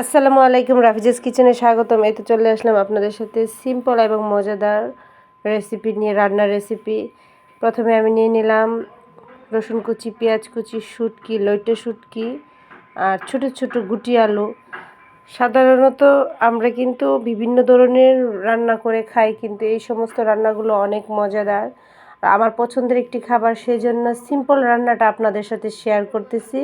আসসালামু আলাইকুম, রাফিজাস কিচেনে স্বাগতম। এই তো চলে আসলাম আপনাদের সাথে সিম্পল এবং মজাদার রেসিপি নিয়ে, রান্নার রেসিপি। প্রথমে আমি নিয়ে নিলাম রসুন কুচি, পেঁয়াজ কুচি, শুটকি, লইটে শুটকি আর ছোট ছোট গুটি আলু। সাধারণত আমরা কিন্তু বিভিন্ন ধরনের রান্না করে খাই, কিন্তু এই সমস্ত রান্নাগুলো অনেক মজাদার। আমার পছন্দের একটি খাবার, সেই জন্য সিম্পল রান্নাটা আপনাদের সাথে শেয়ার করতেছি।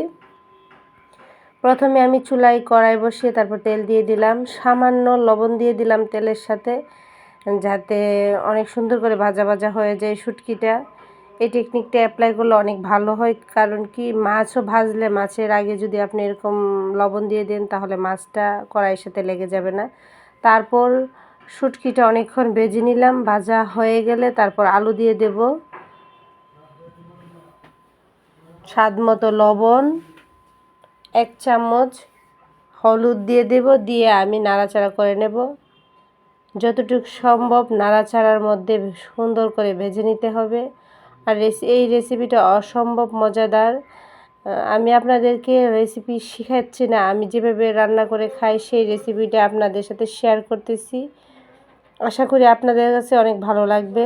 প্রথমে আমি চুলায় কড়াই বসিয়ে তারপর তেল দিয়ে দিলাম, সামান্য লবণ দিয়ে দিলাম তেলের সাথে, যাতে অনেক সুন্দর করে ভাজা ভাজা হয়ে যায় শুটকিটা। এই টেকনিকটা অ্যাপ্লাই করলে অনেক ভালো হয়, কারণ কি মাছও ভাজলে মাছের আগে যদি আপনি এরকম লবণ দিয়ে দেন তাহলে মাছটা কড়াইয়ের সাথে লেগে যাবে না। তারপর শুটকিটা অনেকক্ষণ ভেজে নিলাম, ভাজা হয়ে গেলে তারপর আলু দিয়ে দেব, স্বাদ মতো লবণ, 1 চামচ হলুদ দিয়ে দেব, দিয়ে আমি নাড়াচাড়া করে নেব। যতটুকু সম্ভব নাড়াচাড়ার মধ্যে সুন্দর করে ভেজে নিতে হবে। আর এই রেসিপিটা অসম্ভব মজাদার। আমি আপনাদেরকে রেসিপি শেখাচ্ছি না, আমি যেভাবে রান্না করে খাই সেই রেসিপিটা আপনাদের সাথে শেয়ার করতেছি। আশা করি আপনাদের কাছে অনেক ভালো লাগবে।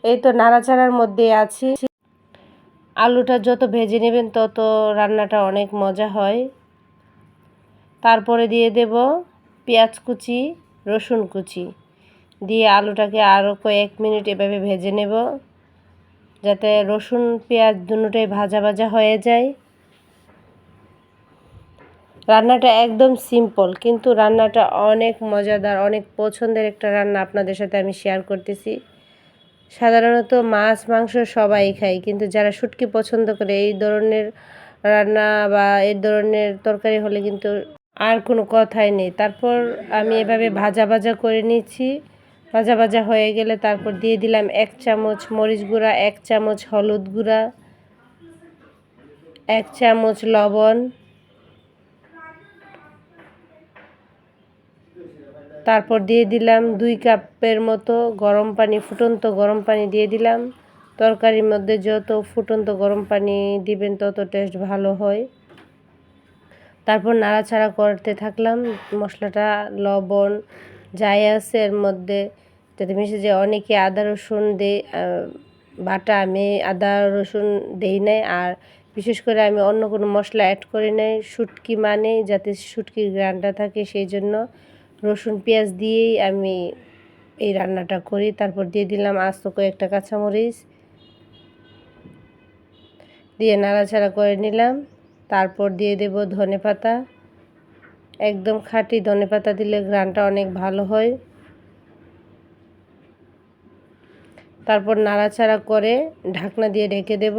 এই তো নাড়াচাড়ার মধ্যে আছি। আলুটা যত ভেজে নেবেন তত রান্নাটা অনেক মজা হয়। তারপরে দিয়ে দেব পেঁয়াজ কুচি, রসুন কুচি দিয়ে আলুটাকে আরও কয়েক মিনিট এভাবে ভেজে নেব, যাতে রসুন পেঁয়াজ দুটোই ভাজা ভাজা হয়ে যায়। রান্নাটা একদম সিম্পল, কিন্তু রান্নাটা অনেক মজাদার, অনেক পছন্দের একটা রান্না আপনাদের সাথে আমি শেয়ার করতেছি। সাধারণত মাছ মাংস সবাই খায়, কিন্তু যারা শুটকি পছন্দ করে এই ধরনের রান্না বা এই ধরনের তরকারি হলে কিন্তু আর কোনো কথাই নেই। তারপর আমি এভাবে ভাজা ভাজা করে নিচ্ছি। ভাজা ভাজা হয়ে গেলে তারপর দিয়ে দিলাম 1 চামচ মরিচ গুঁড়া, 1 চামচ হলুদ গুঁড়া, 1 চামচ লবণ, তারপর দিয়ে দিলাম 2 কাপের মতো গরম পানি, ফুটন্ত গরম পানি দিয়ে দিলাম। তরকারির মধ্যে যত ফুটন্ত গরম পানি দিবেন তত টেস্ট ভালো হয়। তারপর নাড়াচাড়া করতে থাকলাম, মশলাটা লবণ যাই আছে এর মধ্যে যাতে মিশে যায়। অনেকে আদা রসুন দেয় বাটা, আমি আদা রসুন দেই নাই, আর বিশেষ করে আমি অন্য কোনো মশলা অ্যাড করি নাই। শুটকি মানে যাতে শুটকির ঘ্রাণটা থাকে, সেই জন্য রসুন পেঁয়াজ দিয়েই আমি এই রান্নাটা করি। তারপর দিয়ে দিলাম আস্ত কয়েকটা কাঁচামরিচ দিয়ে নাড়াচাড়া করে নিলাম। তারপর দিয়ে দেব ধনেপাতা, একদম খাঁটি ধনেপাতা দিলে ঘ্রাণটা অনেক ভালো হয়। তারপর নাড়াচাড়া করে ঢাকনা দিয়ে ঢেকে দেব।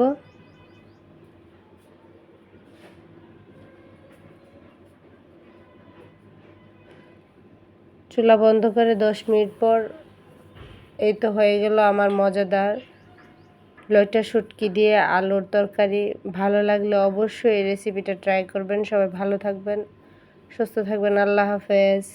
চুলা বন্ধ করে 10 মিনিট পর এই তো হয়ে গেল আমার মজাদার লইট্টা শুটকি দিয়ে আলুর তরকারি। ভালো লাগলে অবশ্যই এই রেসিপিটা ট্রাই করবেন। সবাই ভালো থাকবেন, সুস্থ থাকবেন। আল্লাহ হাফেজ।